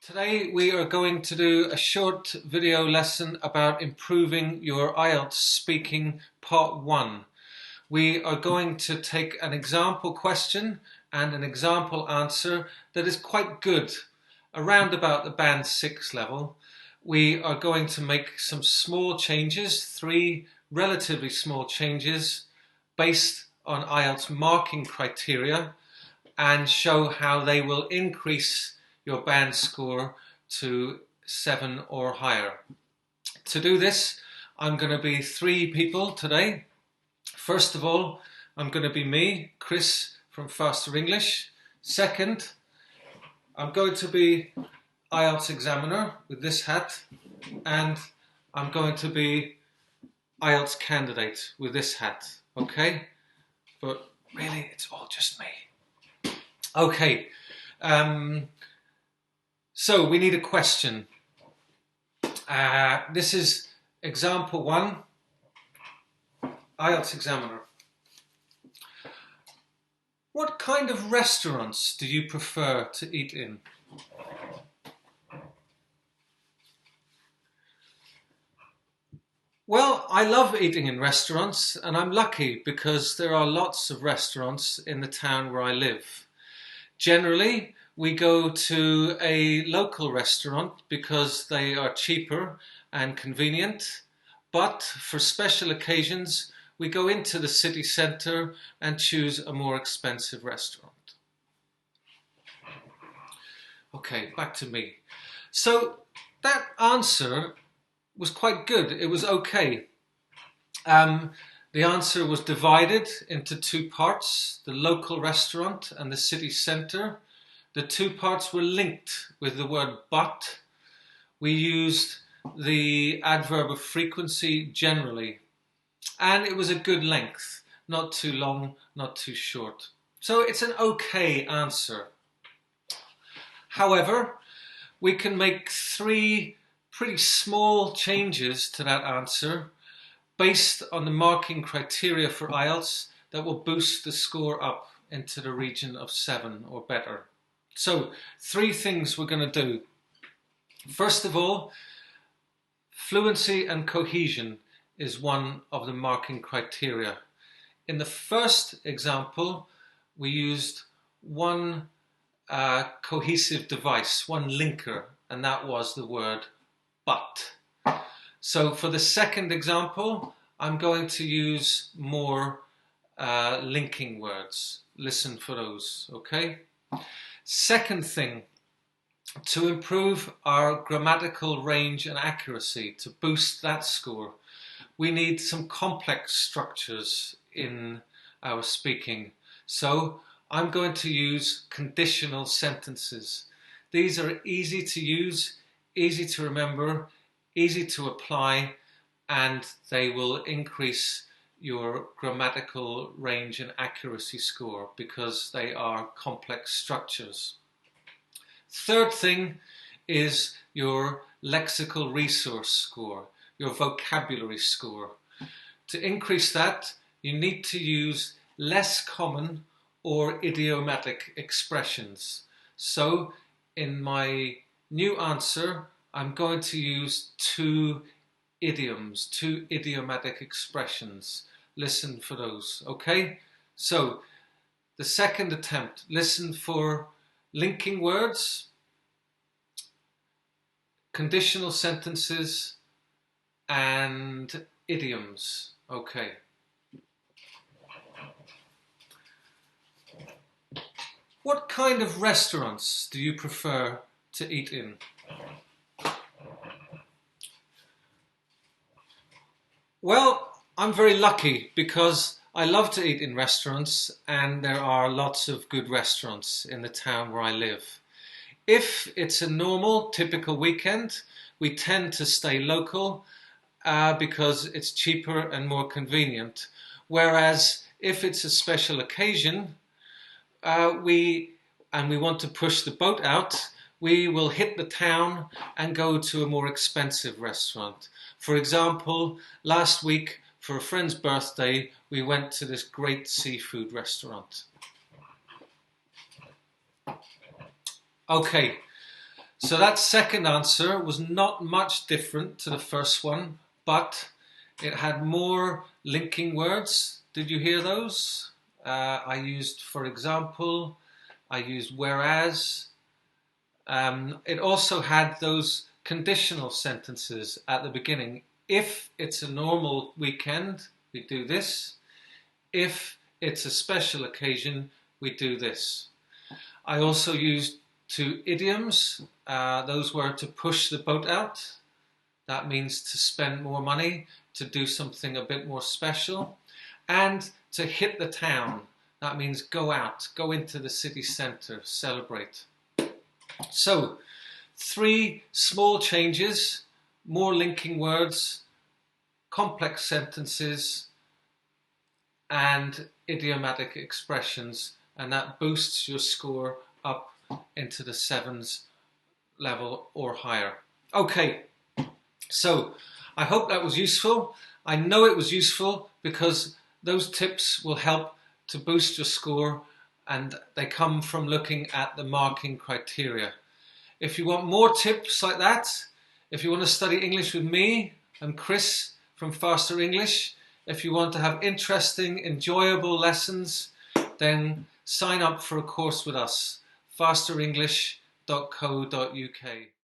Today we are going to do a short video lesson about improving your IELTS speaking part 1. We are going to take an example question and an example answer that is quite good, around about the band 6 level. We are going to make some small changes, 3 relatively small changes based on IELTS marking criteria, and show how they will increase your band score to 7 or higher. To do this, I'm going to be 3 people today. First of all, I'm going to be me, Chris from Faster English. Second, I'm going to be IELTS examiner with this hat, and I'm going to be IELTS candidate with this hat, okay? But really, it's all just me. Okay. So we need a question. This is example 1, IELTS examiner. What kind of restaurants do you prefer to eat in? Well, I love eating in restaurants, and I'm lucky because there are lots of restaurants in the town where I live. Generally, we go to a local restaurant because they are cheaper and convenient, but for special occasions we go into the city centre and choose a more expensive restaurant. Okay, back to me. So that answer was quite good. It was okay. The answer was divided into 2 parts, the local restaurant and the city centre. The 2 parts were linked with the word but. We used the adverb of frequency generally. And it was a good length, not too long, not too short. So it's an okay answer. However, we can make 3 pretty small changes to that answer based on the marking criteria for IELTS that will boost the score up into the region of 7 or better. So 3 things we're going to do. First of all, fluency and cohesion is one of the marking criteria. In the first example, we used one cohesive device, one linker, and that was the word but. So for the second example, I'm going to use more linking words. Listen for those, okay? Second thing, to improve our grammatical range and accuracy, to boost that score, we need some complex structures in our speaking. So I'm going to use conditional sentences. These are easy to use, easy to remember, easy to apply, and they will increase your grammatical range and accuracy score because they are complex structures. Third thing is your lexical resource score, your vocabulary score. To increase that, you need to use less common or idiomatic expressions. So in my new answer, I'm going to use 2 idioms, 2 idiomatic expressions. Listen for those, okay? So, the second attempt, listen for linking words, conditional sentences, and idioms, okay? What kind of restaurants do you prefer to eat in? Well, I'm very lucky because I love to eat in restaurants, and there are lots of good restaurants in the town where I live. If it's a normal, typical weekend, we tend to stay local because it's cheaper and more convenient. Whereas if it's a special occasion, we want to push the boat out, we will hit the town and go to a more expensive restaurant. For example, last week for a friend's birthday, we went to this great seafood restaurant. Okay, So that second answer was not much different to the first one, but it had more linking words. Did you hear those? I used, for example, I used whereas. It also had those conditional sentences at the beginning. If it's a normal weekend, we do this. If it's a special occasion, we do this. I also used two idioms. Those were to push the boat out. That means to spend more money, to do something a bit more special. And to hit the town. That means go out, go into the city centre, celebrate. So, 3 small changes, more linking words, complex sentences, and idiomatic expressions, and that boosts your score up into the 7s level or higher. Okay, so I hope that was useful. I know it was useful because those tips will help to boost your score, and they come from looking at the marking criteria. If you want more tips like that, if you want to study English with me, I'm Chris from Faster English. If you want to have interesting, enjoyable lessons, then sign up for a course with us, fasterenglish.co.uk.